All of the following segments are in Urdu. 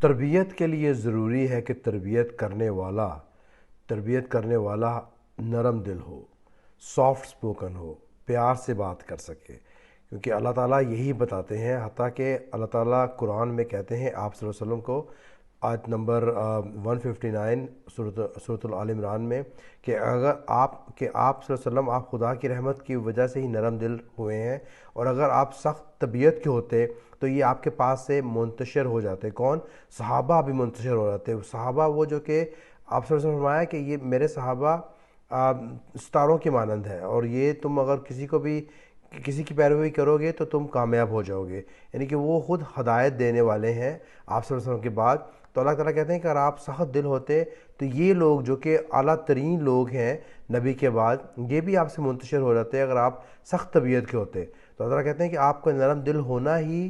تربیت کے لیے ضروری ہے کہ تربیت کرنے والا نرم دل ہو، سافٹ سپوکن ہو، پیار سے بات کر سکے، کیونکہ اللہ تعالیٰ یہی بتاتے ہیں، حتیٰ کہ اللہ تعالیٰ قرآن میں کہتے ہیں آپ صلی اللہ علیہ وسلم کو، آیت نمبر 159 سورۃ آل عمران میں، کہ اگر آپ صلی اللہ علیہ وسلم آپ خدا کی رحمت کی وجہ سے ہی نرم دل ہوئے ہیں، اور اگر آپ سخت طبیعت کے ہوتے تو یہ آپ کے پاس سے منتشر ہو جاتے۔ کون؟ صحابہ بھی منتشر ہو جاتے۔ صحابہ وہ جو کہ آپ صلی اللہ علیہ وسلم نے فرمایا کہ یہ میرے صحابہ ستاروں کی مانند ہے، اور یہ تم اگر کسی کی پیروی کرو گے تو تم کامیاب ہو جاؤ گے، یعنی کہ وہ خود ہدایت دینے والے ہیں آپ صلی اللہ علیہ وسلم کے بعد۔ تو اللہ تعالیٰ کہتے ہیں کہ اگر آپ سخت دل ہوتے تو یہ لوگ جو کہ اعلیٰ ترین لوگ ہیں نبی کے بعد، یہ بھی آپ سے منتشر ہو جاتے اگر آپ سخت طبیعت کے ہوتے۔ تو اللہ تعالیٰ کہتے ہیں کہ آپ کا نرم دل ہونا ہی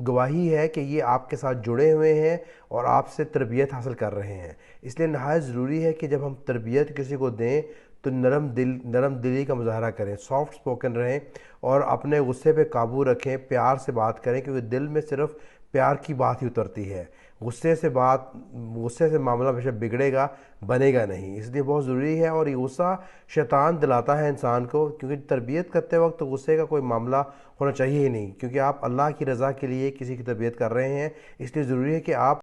گواہی ہے کہ یہ آپ کے ساتھ جڑے ہوئے ہیں اور آپ سے تربیت حاصل کر رہے ہیں۔ اس لیے نہایت ضروری ہے کہ جب ہم تربیت کسی کو دیں تو نرم دلی کا مظاہرہ کریں، سافٹ سپوکن رہیں، اور اپنے غصے پہ قابو رکھیں، پیار سے بات کریں، کیونکہ دل میں صرف پیار کی بات ہی اترتی ہے۔ غصے سے معاملہ ہمیشہ بگڑے گا، بنے گا نہیں۔ اس لیے بہت ضروری ہے، اور یہ غصہ شیطان دلاتا ہے انسان کو، کیونکہ تربیت کرتے وقت غصے کا کوئی معاملہ ہونا چاہیے ہی نہیں، کیونکہ آپ اللہ کی رضا کے لیے کسی کی تربیت کر رہے ہیں۔ اس لیے ضروری ہے کہ آپ